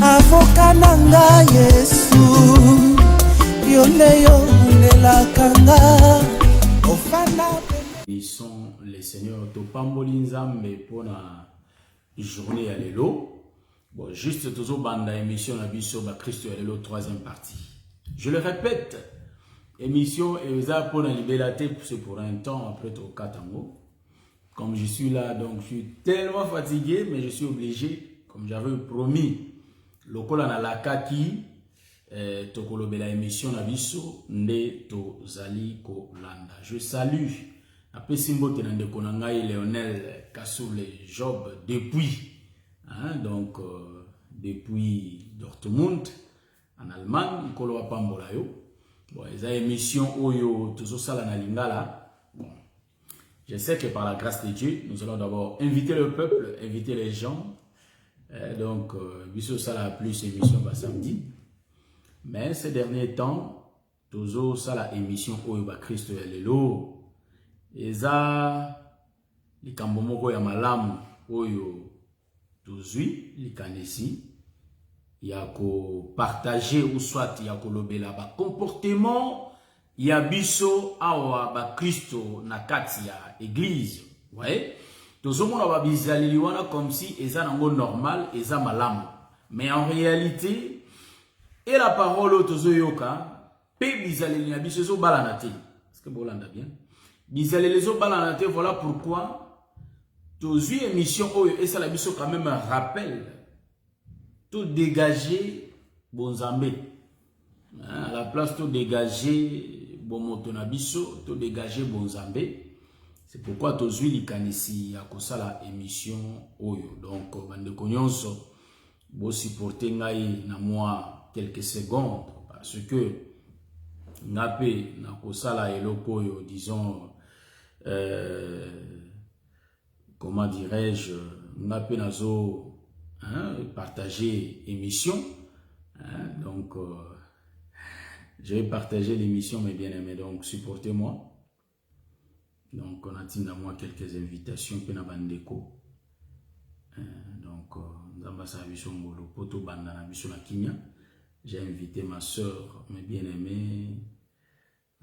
avoka nanga Yesu yoleyo nelakanga ofana. Ils sont les seigneurs Topamboli Nzambe pour la journée à l'élo. Bon, juste toujours banda émission na biso ba Christ à l'élo troisième partie. Je le répète, émission et ça pour la liberté c'est pour un temps après au Katango. Comme je suis là, donc je suis tellement fatigué, mais je suis obligé, comme j'avais promis, lokola na lakaki tokolobela émission na biso nde tozali kolanda. Je salue après Simbote Nandeko Nangai Lionel Kassoule Job depuis donc depuis Dortmund en Allemagne Kolo Pambola yo. Bon, les émissions Oyo Tozo Sala na Lingala. Bon, je sais que par la grâce de Dieu, nous allons d'abord inviter le peuple, inviter les gens. Donc Biso Sala plus émission ba samedi. Mais ces derniers temps, Tozo Sala émission Oyo ba Christ Lelo. Eza likambo moko ya malamu oyo tozwi likanisi ya ko partager ou soit ya ko lobela ba comportement ya biso awa ba Kristo na kati ya église. Ouais, tozomona ba bizaleli wana comme si eza nango normal, eza malamu. Mais en réalité, et la parole tozoyoka pe bizaleli na biso zo balanate. Est-ce que bolanda bien? Voilà pourquoi tous les émissions et ça la mission quand même un rappel tout dégager bon Zambé à la place tout dégager bon motonabiso tout dégager bon Zambé. C'est pourquoi tous les kanisi à cause la émission oyo. Donc bande konyonso bo supporter ngai na moi quelques secondes parce que ngapé na kosala eloko yo disons comment dirais-je, n'appelle nazo partager émission, donc je vais partager l'émission mes bien-aimés, donc supportez-moi. Donc on a tenu à moi quelques invitations pour na bandeko, donc d'ambassade biso ngolo poto banda na biso na Kenya. J'ai invité ma soeur mes bien-aimés.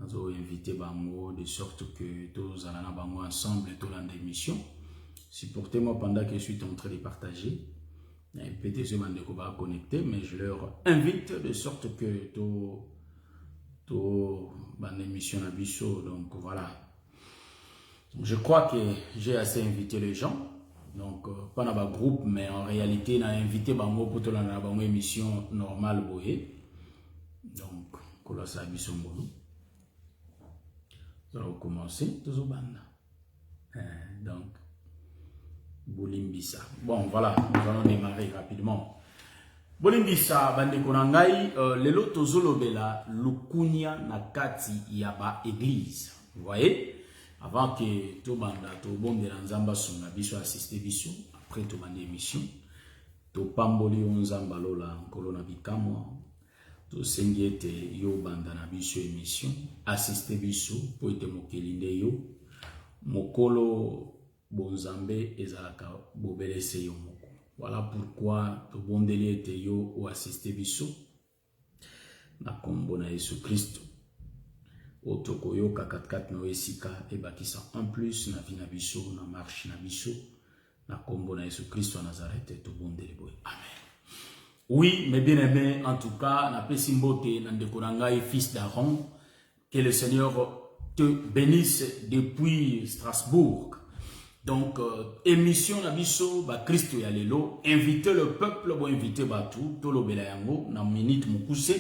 Nous avons invité Bango de sorte que tous allons Bango ensemble et tout dans l'émission. Supportez-moi pendant que je suis en train de partager. Peut-être que je vais connecter, mais je leur invite de sorte que tout dans l'émission à Bissot. Donc voilà. Je crois que j'ai assez invité les gens. Donc pas dans le groupe, mais en réalité, on a invité Bango pour tout dans une émission normale. Donc, Kolosa Bissot Mbolo. Nous allons commencer toujours banda. Donc Bolimbisa. Bon voilà, nous allons démarrer rapidement. Bolimbisa bande konangai lelo tozolo bela lukunya na kati yaba église. Vous voyez, avant que to banda to bombela nzamba songa biso assister biso après to bande émission to pamboli nzamba lola nkolo na bikamwa. To sengete yo banda na biso émission assister biso po ete mokelinde yo mokolo bonzambe ezalaka bobelese yo moko. Voilà pourquoi to bondeli ete yo ou assister biso na kombo na Yesu Kristo otoko yo 4 no esika e bakisa en plus na vie na biso na marche na biso na kombo na Yesu Kristo Nazareth to bondeli boy. Amen. Oui, mes bien-aimés, en tout cas, na pesimbote nandekorangai fils d'Aaron, que le Seigneur te bénisse depuis Strasbourg. Donc, émission na biso ba Christo ya lelo, inviter le peuple, bon inviter batou, tolo belayango, na minute mukuse,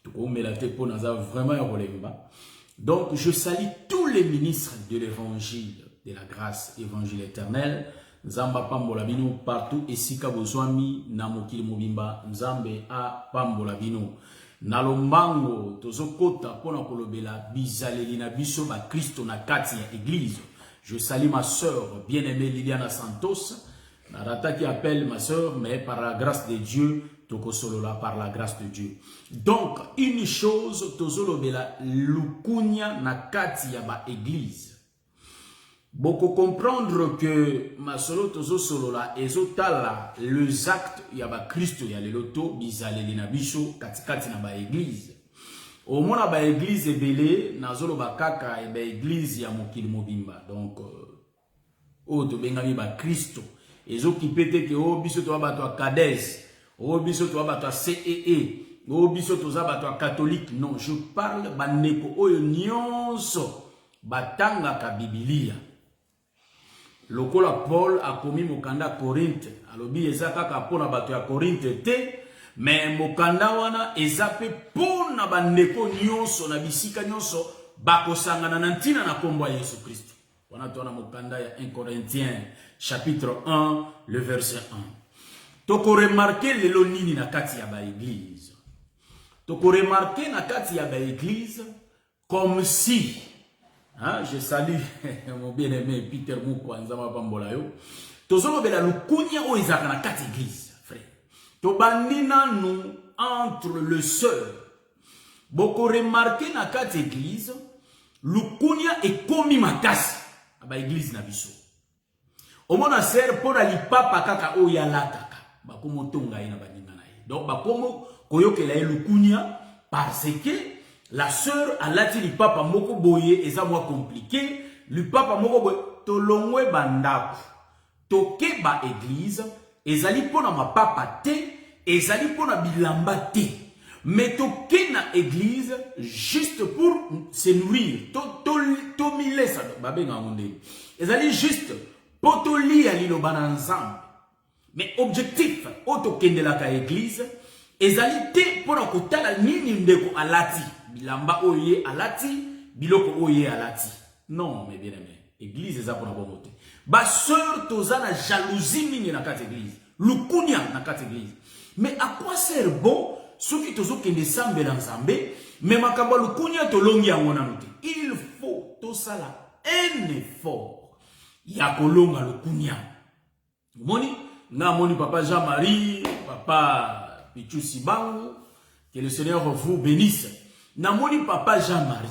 toko melate po naza vraiment rolemba. Donc, je salue tous les ministres de l'évangile, de la grâce, évangile éternel. Nzamba pambola bino partout esika bozwami na mokili mobimba nzambe a pambola bino na lombango tozokota pona kolobela bizaleli na biso ba Kristo na kati ya église. Je salue ma sœur bien-aimée Liliana Santos, na rata qui appelle ma sœur, mais par la grâce de Dieu tokosolola par la grâce de Dieu. Donc une chose tozolobela lukunya na kati ya ba église. Beaucoup comprendre que masolo tozo solo la ezotala les actes ya ba Christo ya leloto bizaleli na biso katikati na ba église. Au mona ba église ebele nazolo ba kaka e ba église ya mokili mobimba. Donc o to bengami ba Christo ezo kipete ke o biso to ba to Kades, o biso to ba to CEE, o biso to za ba to catholique. Non, je parle bandeko oyo nyonso batanga ka Biblia. Lokola Paul a commis mokanda Corinthe, alobi eza kaka pona bato ya Corinthe te, mais mokanda wana eza pe pona bandeko nyonso na bisika nyonso bakosangana na ntina na kombo ya Yesu Kristo. Wana tona mokanda ya 1 Corinthiens chapitre 1 le verset 1. Toko remarquer lelo nini na kati ya ba église. Toko remarquer na kati ya ba église comme si je salue mon bien-aimé Peter Mouko Nzama Pambola yo. Tozolo bela lukunya o ezaka na kati église, frère. To bandina nous entre le sœur. Boko remarquer na kati église, lukunya ekomi makasi aba église na biso. Omona sœur pona lipapa kaka o ya lataka. Bakomo tonga ina baninga na ye. Donc bakomo koyokela ye lukunya parce que la sœur a lati li papa moko boye eza moi compliqué, li papa moko boye tolongwe bandako. Toke ba église, ezali pona ma papa te, ezali pona bilamba te. Mais toke na église juste pour se nourrir. To mile sa babenga ngonde. Ezali juste pour to li ali lo bana ensemble. Mais objectif o to kende la ka église, ezali te pona kotala nini ndeko alati. Bilamba oye alati, biloko oye alati. Non, mes bien-aimés. Église eza pour la bonne côté. Ba sœur toza na jalousie mingi na kati église. Lukunya na kati église. Mais à quoi sert bon ceux qui tozo kende sambe na nzambe, mais makamba lukunya to longi yango na note. Il faut to sala un effort. Ya kolonga lukunya. Moni na moni papa Jean-Marie, papa Pichu Sibangu, que le Seigneur vous bénisse. Namoni papa Jean-Marie.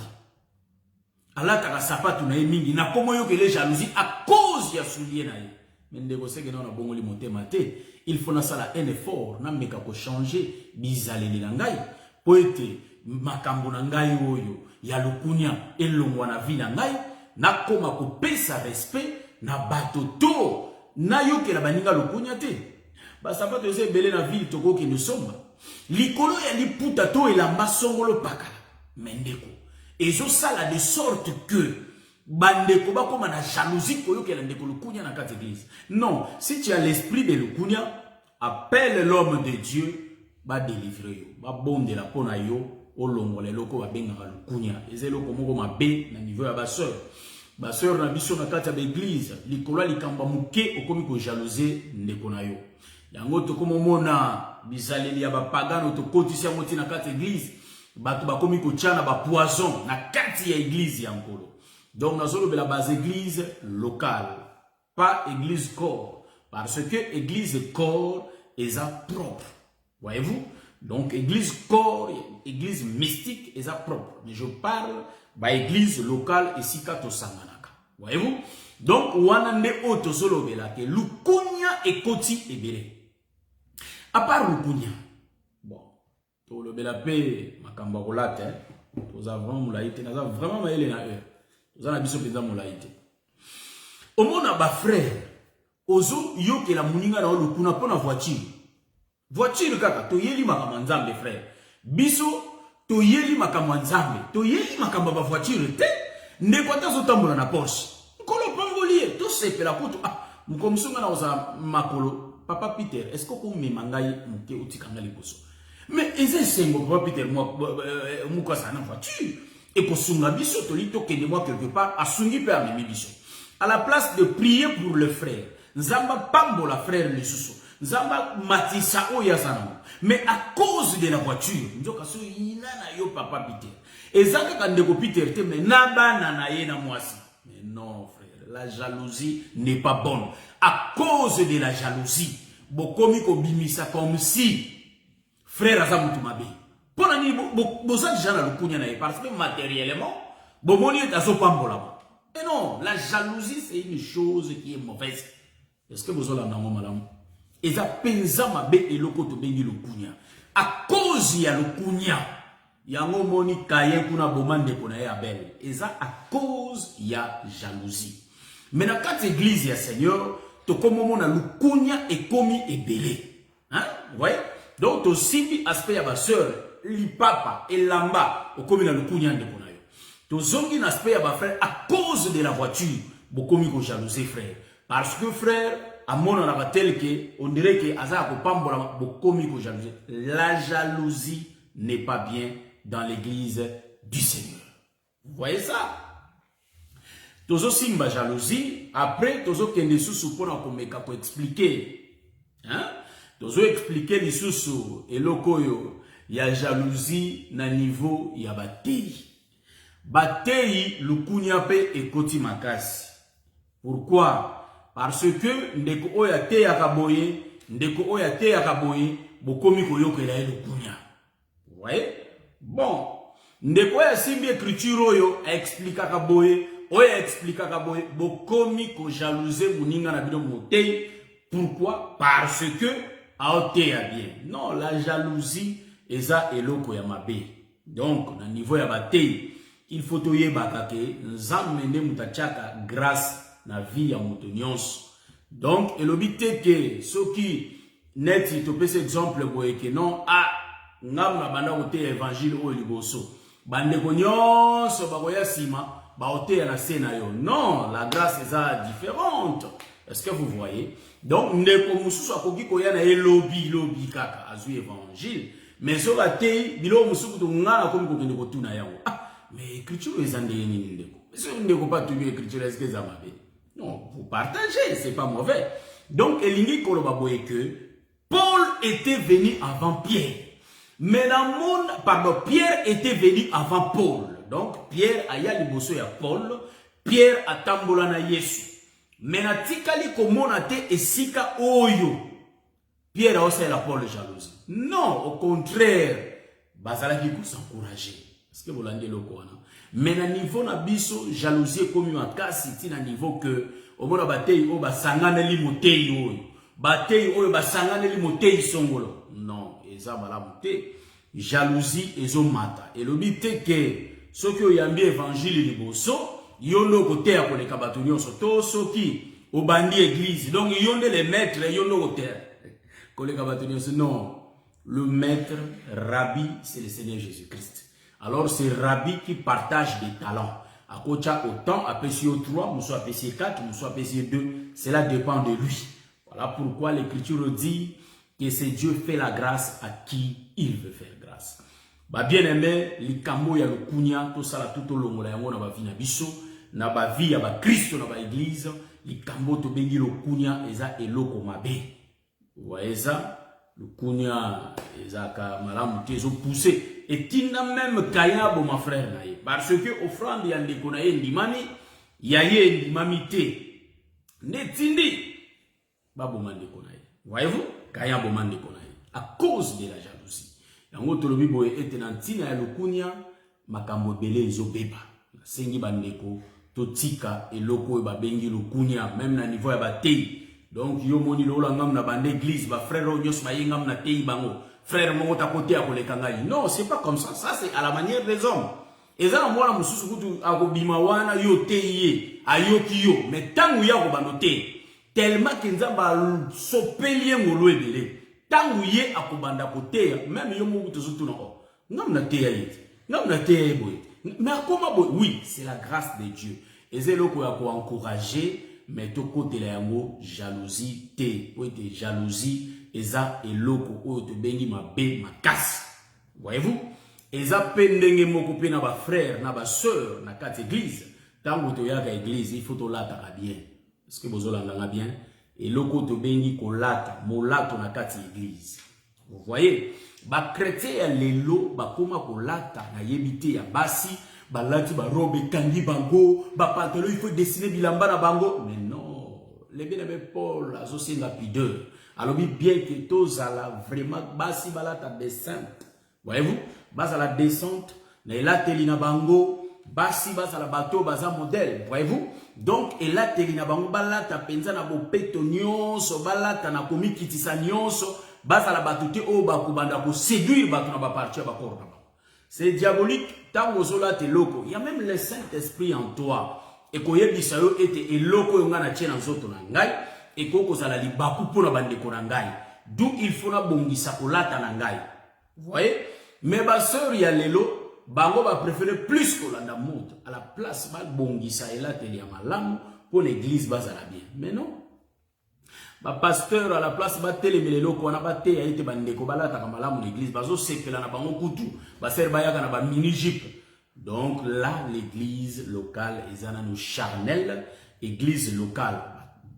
Allah taka sapatu na mingi na komo yo que les jalousie à cause ya soulier na ye. Mais ndeko seke na bongoli motema te. Il faut na sala un effort na meka ko changer bizaleli na ngai. Po ete makambo na ngai oyo ya lukunya elongwa na vie na ngai na koma ko pesa respect na bato to na yo ke la baninga lukunya te. Ba sapato ese belé na ville toko ki ne somba. Likolo ya liputa to elamba songolo pakala mendeko ezo sala de sorte que bandeko bakoma na jalousie koyokela ndeko lukunya na kati église. Non, si tu as l'esprit de lukunya, appelle l'homme de Dieu ba délivrer yo ba bonde la pona yo olongola loko ba benga lukunya ezelo komoko mabe na niveau ya ba sœur na biso na kati ya église likolo likamba muke okomi ko jalouser ndeko na yo. Yango to komo mona bizaleli ya ba pagano to kotisi yango tina kati église bato bakomi ko tchana ba poison na kati ya église ya nkolo. Donc nazolo bela base église locale, pas église corps, parce que église corps est propre. Voyez-vous? Donc église corps, église mystique est propre. Mais je parle ba église locale et sikato sanganaka. Voyez-vous? Donc wanande oto solo bela ke lukunya ekoti ebere. À part lukunya, bon, to le bela pe makamba rolate, to za vraiment mulaite, na za vraiment maele na eux. To za na biso penza mulaite. Omona ba frère, ozo yo ke la muninga na lukuna pona voiture. Voiture kaka to yeli makamba nzambe frère. Biso to yeli makamba nzambe, to yeli makamba ba voiture te, ndeko ta zo tambola na Porsche. Nkolo pangolier, to sepela kutu mukomsunga na oza makolo. Papa Peter, est-ce que vous me mangaye muke utikanga liboso? Mais eze sengo papa Peter muka sana voiture et ko sunga biso to lito kende moi quelque part asungi pe amemi biso. À la place de prier pour le frère, nzamba pambo la frère le susu. Nzamba matisa oya sana. Mais à cause de la voiture, njoka so ina na yo papa Peter. Ezaka kandeko Peter te mais nabana na ye na mwasi. Mais non frère, la jalousie n'est pas bonne. À cause de la jalousie, bokomi ko bimisa comme si frère azamutu mabe. Pona ni bozali jana lukunya na ye parce que matériellement bomoni tazo pambola. Et non, la jalousie, c'est une chose qui est mauvaise. Est-ce que vous avez l'entendu, madame? Et ça pensa ma bé et loko to bengi le kunya. À cause ya le kunya, yango moni kayen kuna bomande kona ya belle. Et ça à cause ya jalousie. Mais dans quatre églises ya Seigneur, to comme mona le kunya et komi et belé. Hein? Vous voyez? Donc to sibi aspect ya ba sœur, li papa et lamba, au komi na le kunya de kona yo. To zongi na aspect ya ba frère à cause de la voiture, bokomi ko jalouser frère. Parce que frère, à mon avis, tel que on dirait que la jalousie n'est pas bien dans l'église du Seigneur. Vous voyez ça? Tozo simba jalousie, après tozo kende susu pona komeka ko expliquer. Hein? Tozo expliquer li susu elokoyo ya jalousie na niveau ya batei. Batei lukunya pe ekoti makasi. Pourquoi? Parce que ndeko oya te yakaboye, ndeko oya te yakaboye, bokomi koyokela le kunya. Vous voyez? Bon, ndeko oya simbi écriture oyo a expliquer kaboye, oya expliquer kaboye, bokomi ko jalouser muninga na bino motei. Pourquoi? Parce que aote ya bien. Non, la jalousie eza eloko ya mabe. Donc, na niveau ya batei, il faut toye bakake, nzamende mutachaka grâce na vie ya moto nyonso. Donc elobite ke soki neti to pese exemple boye ke non ngam na banda kote évangile o liboso bande ko nyonso bakoya sima ba ote na sena yo. Non, la grâce est différente. Est-ce que vous voyez? Donc ndeko mususu akoki koya na elobi kaka azui évangile, mais so bate bilo musuku to ngana komi ko kende ko tuna yango. Mais écriture ezande nini ndeko? Est-ce que ndeko pas tu écriture est-ce que ça m'a fait? Non, vous partagez, c'est pas mauvais. Donc, Elingi Kolobaboye que Paul était venu avant Pierre. Mais dans le monde, pardon, Pierre était venu avant Paul. Donc, Pierre a yali bosso ya Paul, Pierre a tambola na Yesu. Mais na tikali komonate esika oyo. Pierre a aussi la Paul jalousie. Non, au contraire, bazala qui s'encourager. Est-ce que vous l'avez le quoi? Mais na niveau na biso jalousie comme makasi ti na niveau que au mona batei o basangana li motei oyo batei oyo basangana li motei songolo. Non, eza malamu te. Jalousie ezo mata elobite ke soki oyambi évangile liboso yondo kote ya koleka bato nyonso to soki obandi église donc yonde les maîtres yondo kote koleka bato nyonso. Non, le maître rabbi c'est le Seigneur Jésus-Christ. Alors c'est Rabbi qui partage des talents. À Kocha autant, à PCO 3, nous sommes à PCO 4, nous sommes à PCO 2. Cela dépend de lui. Voilà pourquoi l'écriture dit que c'est Dieu fait la grâce à qui il veut faire grâce. Bah bien aimé, les kambo ya le kunya, tout ça là tout au long de la na ba vie na biso, na ba vie ya ba Christ na ba église, les kambo to bengi le kunya eza eloko mabe. Vous voyez ça? Le kunya ezaka malamu tezo poussé. Et tina même kayabo ma frère naye. Parce que offrande ya ndeko na ye ndimani, ya ye ndimamite. Netindi babo mandeko naye. Voyez-vous? Kayabo mandeko naye. À cause de la jalousie. Yango tolobi boye ete na ntina ya lukunya makambo bele ezo beba. Sengi bandeko totika eloko ba bengi lukunya même na niveau ya batei. Donc yo moni lola ngam na bande église ba frère nyos ba yengam na tei bango. Frère mon ta côté à kolekanga. Non, c'est pas comme ça. Ça c'est à la manière des hommes. Et ça moi la mususu kutu akobima wana yo teye ayoki yo. Mais tangu ya ko banote tellement que nzamba sopelie ngolo ebele. Tangu ye akobanda kote même yo mo kutu zutu nako. Ngam na teya yiti. Ngam na teya boy. Mais comment boy? Oui, c'est la grâce de Dieu. Et c'est là qu'on a encourager mais to côté la yango jalousie te ou te jalousie eza eloko oyo to bengi mabe makasi. Voyez-vous? Eza pendenge moko pe na ba frère na ba sœur na kati église. Tango to yaka église, il faut to lata bien. Est-ce que bozo langa bien? Eloko to bengi ko lata, molato na kati église. Vous voyez? Ba chrétien lelo ba koma ko lata na yebite ya basi, ba lati ba robe kangi bango, ba pantalon il faut dessiner bilamba na bango. Mais non, les bien-aimés Paul associé la pudeur. Alors bien que tous à la vraiment basi balata descente. Voyez-vous? Bas à la descente, na la telina bango, basi bazala bato baza modèle, voyez-vous. Donc elateli na bango balata penza na bopeto nyonso, balata na komikitisa nyonso, bazala bato te o bakubanda ko séduire bato na ba partir ba corps na bango. C'est diabolique, tant ozola te loko. Il y a même le Saint-Esprit en toi. Et koyebisa yo ete eloko yo nga na tie na nzoto na ngai, et kozala libaku pona bandeko na ngai. D'où il faut na bongisa kolata na ngai. Vous voyez? Mais ba sœur ya lelo bango va préférer plus kolanda mode à la place ba bongisa elateli ya malamu pour l'église bazala bien. Mais non. Ba pasteur à la place ba telemelelo ko na ba te ya ete bandeko balata ka malamu l'église bazo sepela na bango kutu ba ser bayaka na ba mini jupe. Donc là l'église locale ezana no charnel, église locale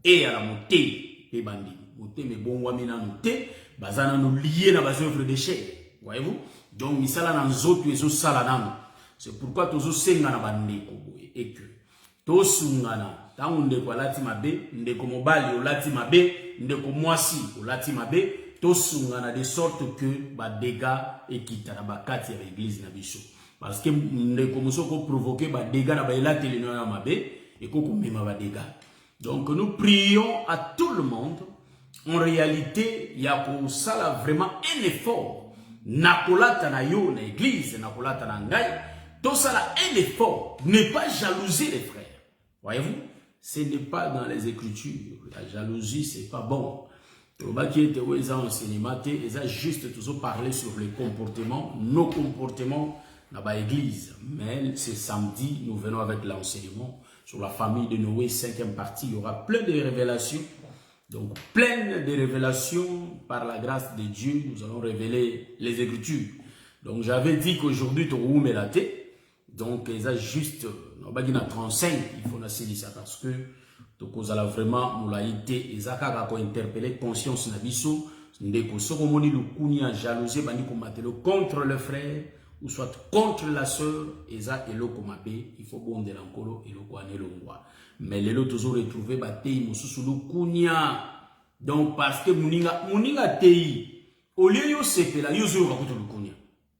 et à la montée et bandi montée mais bon wa mina montée bazana no lié na ba œuvre de chair. Voyez-vous? Donc misala na nzoto ezo sala nanu. C'est pourquoi tozo senga na bandeko et que to sungana tangu ndeko alati mabe, ndeko mobali olati mabe, ndeko mwasi olati mabe, to sungana de sorte que ba dégâts ekita na bakati ya l'église na biso. Parce que ndeko musoko provoquer ba dégâts na ba elateli na mabe et ko mema ba dégâts. Donc nous prions à tout le monde. En réalité, il y a pour ça vraiment un effort. Nakolata na yo na église, nakolata na ngai, tout ça là un effort. Ne pas jalouser les frères. Voyez-vous? Ce n'est pas dans les Écritures. La jalousie, c'est pas bon. Qui était où ils ont enseignement, ils ont juste toujours parlé sur les comportements, nos comportements dans l'église. Mais ce samedi, nous venons avec l'enseignement sur la famille de Noé, 5e partie. Il y aura plein de révélations. Donc, plein de révélations par la grâce de Dieu. Nous allons révéler les Écritures. Donc, j'avais dit qu'aujourd'hui, tu as la tête. Donc, ils ont juste, on va dire 35, il faut essayer ça parce que, donc, vous allez vraiment, nous l'avons été, ils ont interpellé conscience na biso, ndeko sokomoni le kunia jalousie, bandi combattre contre le frère, ou soit contre la sœur, eza elo komabe, il faut bonder l'encolo, elo kwane longwa. Mais les autres toujours retrouvé batei mususu le kunia. Donc, parce que muninga tei, au lieu yo sepela, yo zo rakoto le kunia.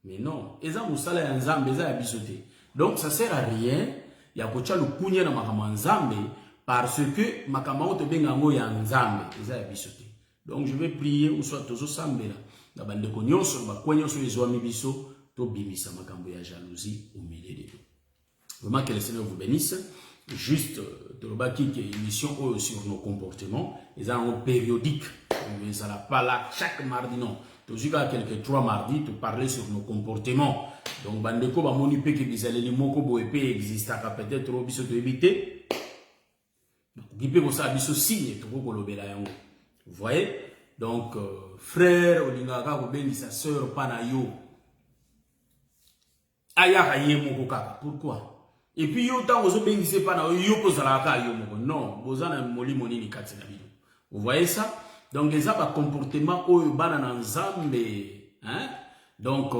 Mais non, eza musala ya nzambe, eza ya bisote. Donc, ça sert à rien. Il y a kocha le kunya na makama nzambe parce que makama oto bengango ya nzambe eza ya bisote. Donc, je vais prier ou soit tozo sambela na bande konyonso ba konyonso ezwami biso to bimisa makambo ya jalousie au milieu de nous. Vraiment que le Seigneur vous bénisse. Juste de l'obaki qui est émission sur nos comportements, ils ont périodique. Mais ça n'a pas là chaque mardi non. Toujours à quelques 3 mardis, tu parler sur nos comportements. Donc, bandeko ba moni pe ke bizale li moko boepe existe peut-être au biso de éviter. Donc, ko sa biso signe to ko lobela yango. Vous voyez? Donc, frère olingaka ko bengi sa sœur pana yo. Aya ka ye moko kaka. Pourquoi? Et puis yo tango zo bengi se pana yo ko zala ka yo moko. Non, bozana molimo nini kati na bino. Vous voyez ça? Donc, les a comportement oyo bana na nzambe, hein? Donc,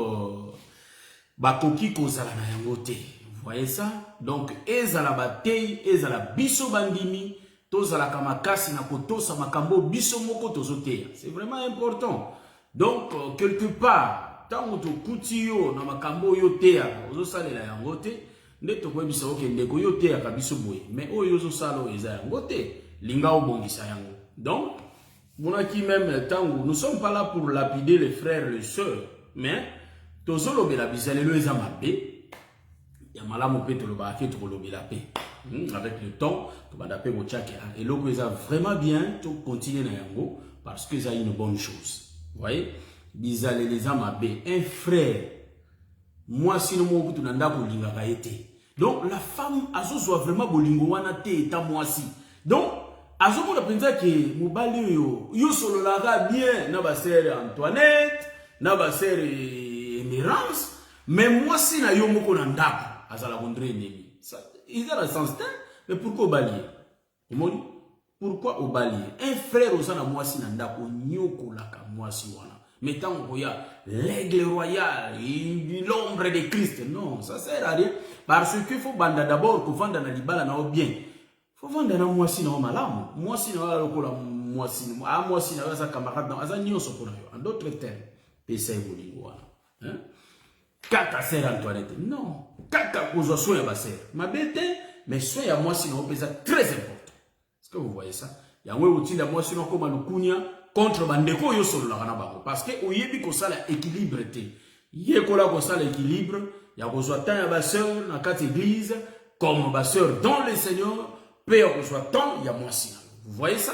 bakoki kozala na yango te. Vous voyez ça? Donc, ezala batei, ezala biso bandimi, tozala kamakasi na kotosa makambo biso moko tozoteya. C'est vraiment important. Donc, quelque part, tango to kuti yo na makambo yo teya, ozo salela yango te, nde to kwebisa oke ndeko yo teya ka biso boye. Mais oyo zo salo eza yango te, linga obongisa yango. Donc, qui même tango, nous ne sommes pas là pour lapider les frères, les sœurs, mais tozolo bela bizalelo ezamabe ya malamu pe toloba ke tolobi la paix. Avec le temps, to badape go tchake et loko eza vraiment bien to continuer na yango parce que ça une bonne chose. Vous voyez? Bizalelo ezamabe, un frère moi si no mo kutu nanda ko linga ka été. Donc la femme azozwa vraiment bolingo wana te eta moi si. Donc azomo na penza ke mobali yo solo la bien na ba sœur Antoinette, na ba sœur Emerance, mais moi si na yo moko na ndako azala kondre nemi. Ça il a le sens mais pourquoi obalier? Omoni? Pourquoi obalier? Un frère osana moi si na ndako nyoko laka moi si wana. Mais tant qu'il y a l'aigle royal, l'ombre de Christ, non, ça sert à rien. Parce qu'il faut banda d'abord pour vendre na libala na bien. Faut vendre na moi si na malamu. Moi si na lokola moi si na sa camarade na azanyo sokona yo. En d'autres termes, pesa bolingo wana. Hein? kaka sœur Antoinette. Non. Kaka kozwa soin ya ba sœur. Mabete, mais soin ya moi sinon pesa très important. Est-ce que vous voyez ça? Yango utinda moi sinon comme lukunya contre bandeko yo solo la kana bango parce que oyebi ko sala équilibre te. Yekola ko sala équilibre, ya kozwa tant ya ba sœur na kati église comme ba sœur dans le Seigneur, peut kozwa tant ya moi sinon. Vous voyez ça?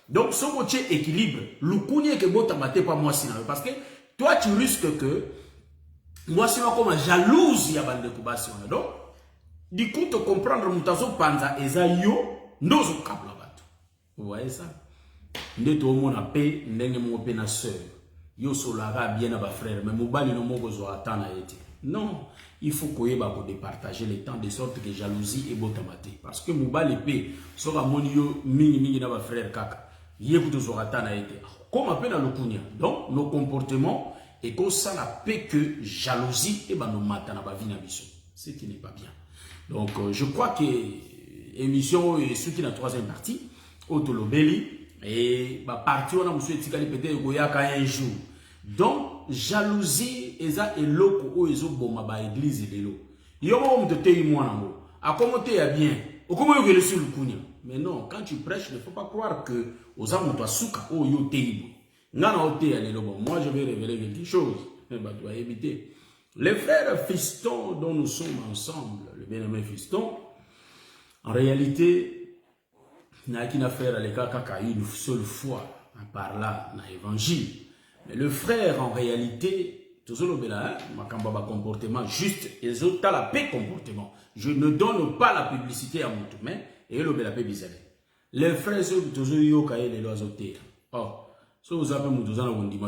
Donc ce côté équilibre, lukunya ke bota mate pas moi sinon parce que toi tu risques que moi sinon comme jalouse ya bandeko basi on donc du coup te comprendre mutazo panza eza yo ndozo kabla bato. Vous voyez ça? Ndeto omona pe ndenge mo pe na sœur yo solara bien na ba frère mais mobali no moko zo atana ete. Non, il faut koyeba ko départager les temps de sorte que jalousie et botamate parce que mobali pe so ka moni yo mingi na ba frère kaka yebuto zo atana ete. Comme appelle na lokunya. Donc nos comportements et que ça n'a pas que jalousie et ben nous matana ba vie na biso. Ce qui n'est pas bien. Donc je crois que émission est ce qui est la troisième partie autolobeli et ba partie on a monsieur tikali peut-être goyaka un jour. Donc jalousie eza eloko o ezo boma ba église lelo. Yo mo mtote imwana ngo. Akomote ya bien. Okomo yo sur le kunya. Mais non, quand tu prêches, il ne faut pas croire que aux amours toi souka o yo teibo. Moi, je vais révéler quelque chose. Les frères fistons dont nous sommes ensemble, le bien-aimé fiston, en réalité, il n'y a qu'une affaire à l'écart qu'à une seule fois, par là, dans l'évangile. Mais le frère, en réalité, tout ce ma comportement juste, ils ont la paix comportement. Je ne donne pas la publicité à mon tout, mais et le la paix bizarre. Les frères, sont toujours yo kaye les lois autés. Oh. So vous avez mon douzaine de dit,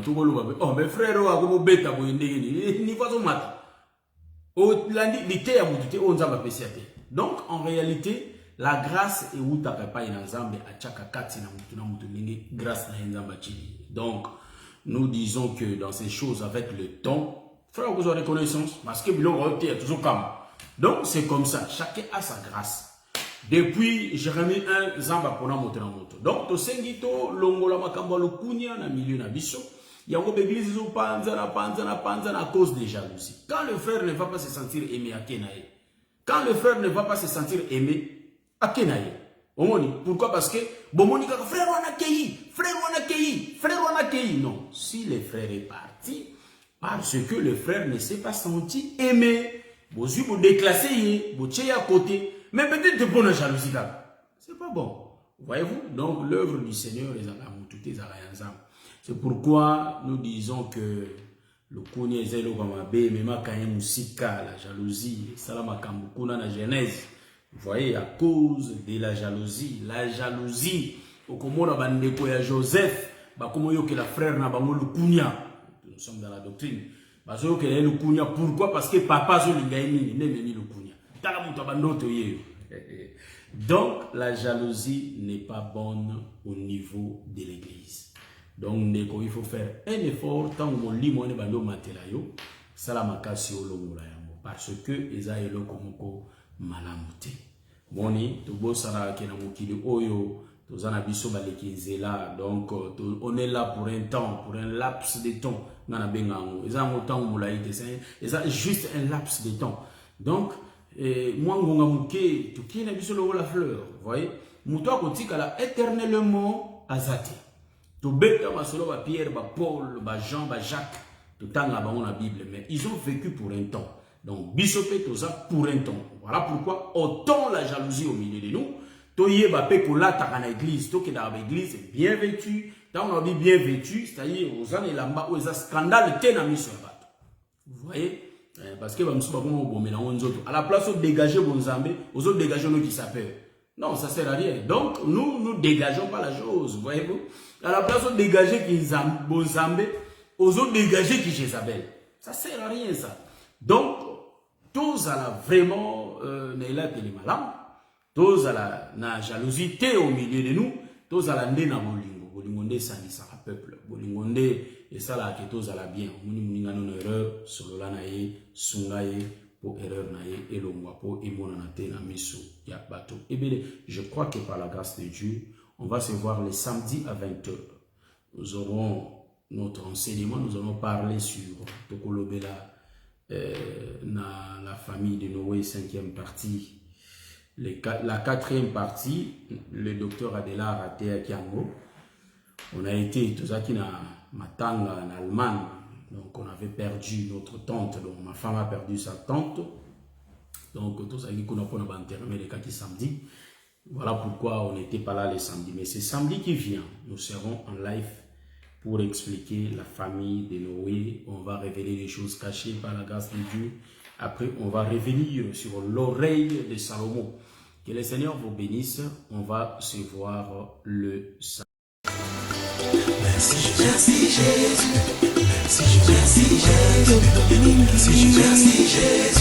oh mes frères, oh bêta pour une ni pas au matin. Au lundi, l'été à mon on va passer. Donc en réalité, la grâce est où t'as pas une ensemble à chaque kati na mutu grâce na nzamba chini. Donc nous disons que dans ces choses avec le temps, frère vous avez reconnaissance parce que bilon roté est toujours comme. Donc c'est comme ça, chacun a sa grâce. Depuis Jérémie 1, Zamba pona monter en moto. Donc, to sengito, longola makamba lukunya na milieu na biso. Yango l'église zo panza à cause des jalousies. Quand le frère ne va pas se sentir aimé à Kenaï. Quand le frère ne va pas se sentir aimé à Kenaï. Pourquoi? Parce que bomoni ka frère wana kei. Non, si le frère est parti parce que le frère ne s'est pas senti aimé. Bozu bo déclasser, bo tché à côté. Mais peut-être de bonne jalousie là. C'est pas bon. Voyez-vous? Donc l'œuvre du Seigneur les a. C'est pourquoi nous disons que le kounia zelo kamabe mema kanye musika la jalousie salama kambukuna na Genèse. Vous voyez à cause de la jalousie au komona bandeko ya Joseph bakomo yo que la frère na bango le kounia. Nous sommes dans la doctrine. Bazo que le kounia pourquoi? Parce que papa zo lingaini ne meni le kounia. Donc, la jalousie n'est pas bonne au niveau de l'église. Donc, il faut faire un effort tant que mon lit mon bando matelayo salamakasi olongola yango parce que eza eloko moko malamuté. Boni to bosala ke na mokili oyo tozana biso balekizela donc on est là pour un temps, pour un laps de temps. Nana bengango eza un temps molaite c'est juste un laps de temps. Donc moi ngonga muke to kina biso la fleur, voyez muto akotika la éternellement azati to beta masolo ba Pierre ba Paul ba Jean ba Jacques to tanga ba na Bible mais ils ont vécu pour un temps. Donc bisopé toza pour un temps. Voilà pourquoi autant la jalousie au milieu de nous to yeba pe ko la ta na église to ke dans l'église bien vêtu, tant on dit bien vêtu, c'est-à-dire aux années là-bas où ça scandale tena miso ba. Vous voyez? Parce que à la place de dégager Bonzambé, aux autres dégager nous qui s'appellent. Non, ça sert à rien. Donc, nous dégageons pas la chose, voyez-vous. À la place de dégager Bonzambé, aux autres dégager qui Jézabel. Ça sert à rien, ça. Donc, tous à la vraiment, n'est-là que les malins, tous à la jalousie au milieu de nous, tous à la nez na bolingo, bolingonde sanisa à peuple, bolingonde et ça là que tous à la bien, muni non erreur, solo la nae, sungaye, pour erreur nae, et l'ongwa pour imonanate na miso ya bateau. Et bien, je crois que par la grâce de Dieu, on va se voir les samedis à 20h. Nous aurons notre enseignement, nous allons parler sur Tokolobela, dans la famille de Noé, 5e partie. La 4e partie, le docteur Adela raté à Kiango. On a été tous à Matanga en Allemagne, donc on avait perdu notre tante, donc ma femme a perdu sa tante. Donc tout ça qu'on a pas enterré les cas qui samedi. Voilà pourquoi on n'était pas là le samedi. Mais c'est samedi qui vient, nous serons en live pour expliquer la famille de Noé. On va révéler les choses cachées par la grâce de Dieu. Après, on va revenir sur l'oreille de Salomon. Que le Seigneur vous bénisse. On va se voir le samedi. Merci Jésus, merci Jésus, merci Jésus, merci Jésus.